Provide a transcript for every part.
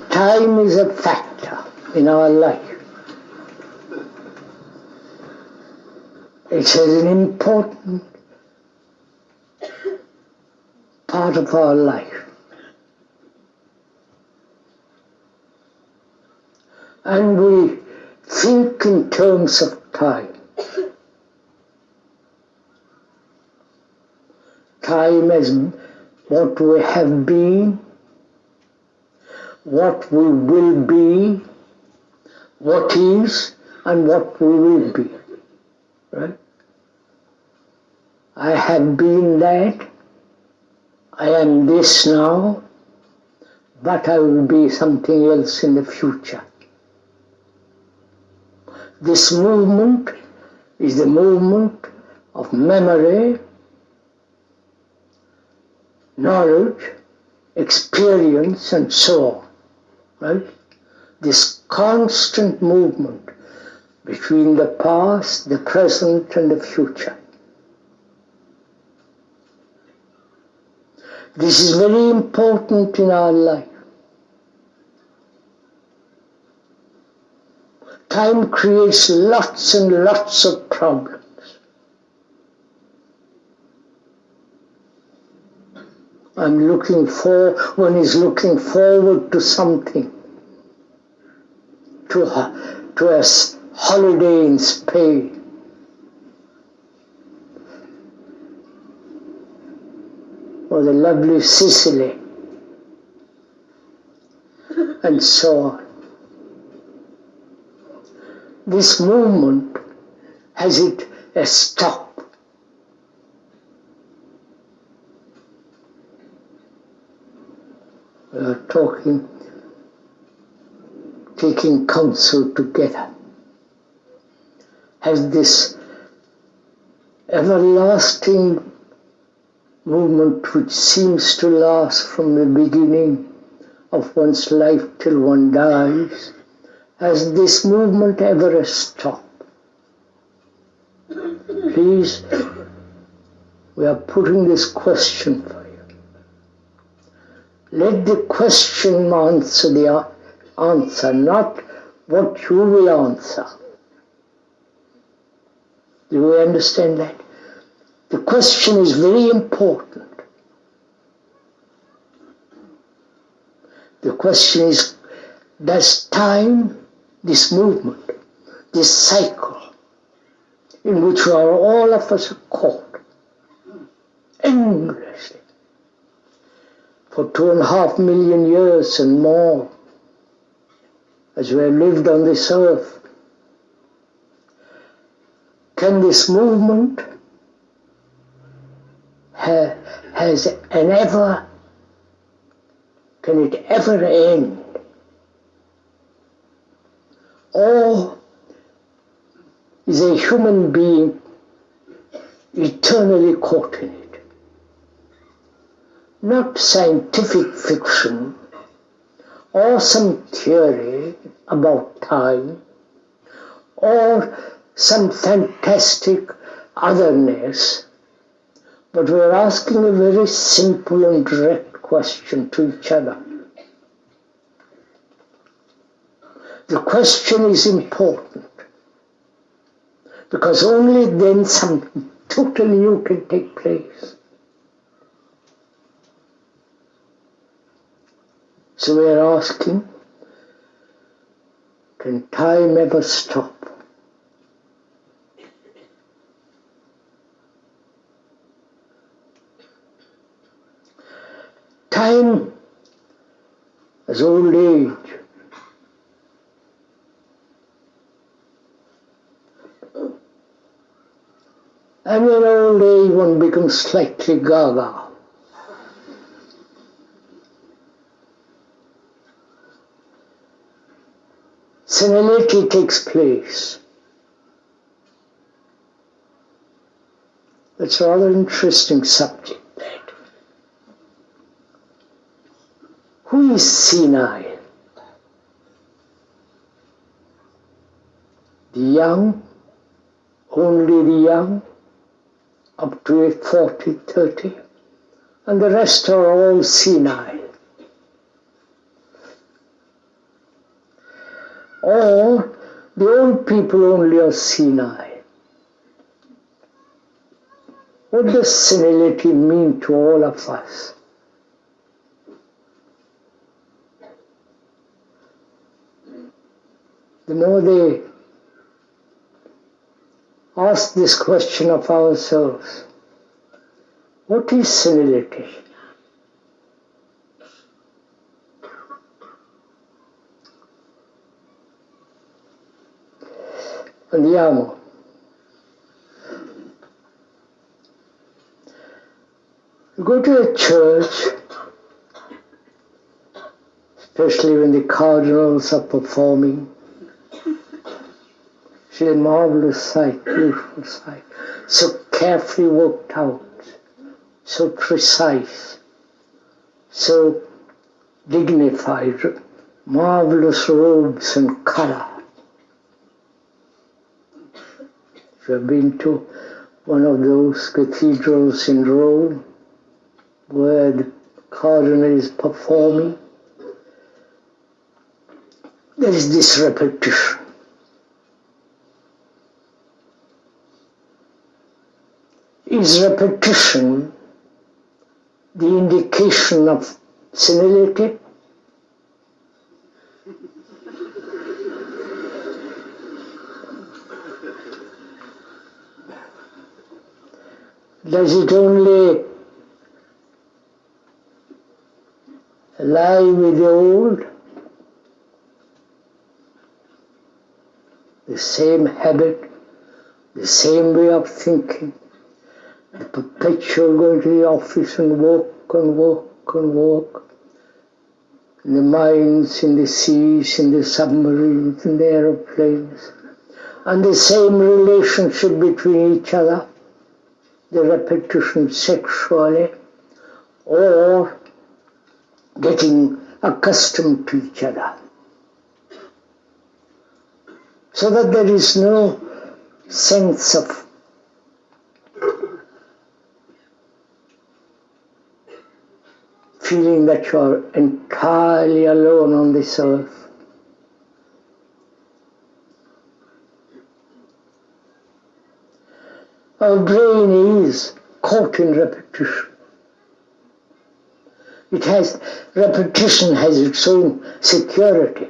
Time is a factor in our life. It's an important part of our life. And we think in terms of time. Time as what we have been, what we will be, what is, and what we will be. Right? I have been that, I am this now, but I will be something else in the future. This movement is the movement of memory, knowledge, experience, and so on. Right? This constant movement between the past, the present, and the future. This is very important in our life. Time creates lots and lots of problems. One is looking forward to something, to a holiday in Spain, or the lovely Sicily, and so on. This movement has a stop. We are taking counsel together. Has this everlasting movement which seems to last from the beginning of one's life till one dies, has this movement ever a stop? Please, we are putting this question for you. Let the question answer the answer, not what you will answer. Do you understand that? The question is very important. The question is, does time, this movement, this cycle, in which we are all of us caught endlessly for 2.5 million years and more, as we have lived on this earth, can this movement can it ever end? Or is a human being eternally caught in it? Not scientific fiction or some theory about time or some fantastic otherness, but we're asking a very simple and direct question to each other. The question is important because only then something totally new can take place. So we are asking, can time ever stop? Time as old age. And in old age one becomes slightly gaga. Senility takes place. That's a rather interesting subject. Who is senile? The young, only the young, up to 40, 30, and the rest are all senile. Or the old people only are senile. What does senility mean to all of us? The more they ask this question of ourselves, what is senility? Andiamo. You go to a church, especially when the cardinals are performing. It's a marvelous sight, beautiful sight, so carefully worked out, so precise, so dignified, marvelous robes and color. If you have been to one of those cathedrals in Rome where the cardinal is performing, there is this repetition. Is repetition the indication of senility? Does it only lie with the old? The same habit, the same way of thinking, the perpetual going to the office and walk and walk and walk, in the mines, in the seas, in the submarines, in the aeroplanes, and the same relationship between each other, the repetition sexually, or getting accustomed to each other, so that there is no sense of feeling that you are entirely alone on this earth. Our brain is caught in repetition. Repetition has its own security,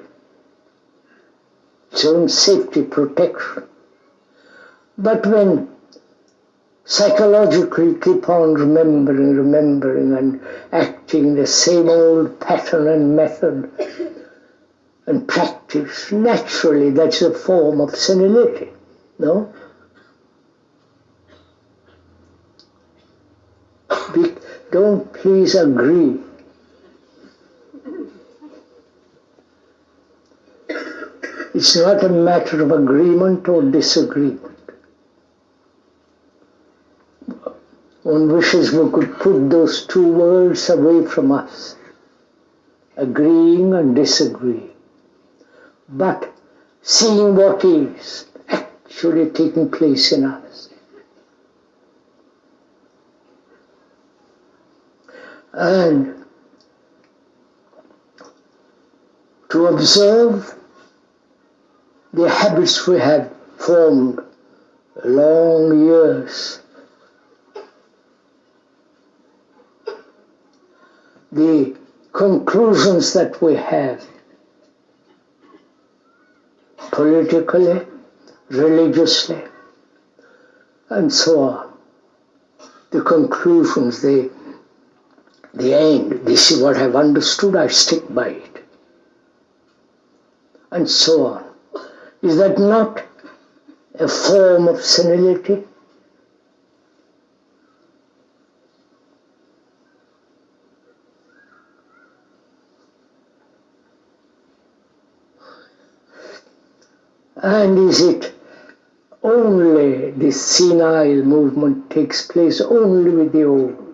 its own safety protection. But when psychologically keep on remembering and acting the same old pattern and method and practice, naturally that's a form of senility, no? Don't please agree. It's not a matter of agreement or disagreement. One wishes we could put those two words away from us, agreeing and disagreeing. But seeing what is actually taking place in us. And to observe the habits we have formed long years, the conclusions that we have politically, religiously, and so on. The conclusions, the end, this is what I've understood, I stick by it, and so on. Is that not a form of senility? And is it only the senile movement takes place only with the old?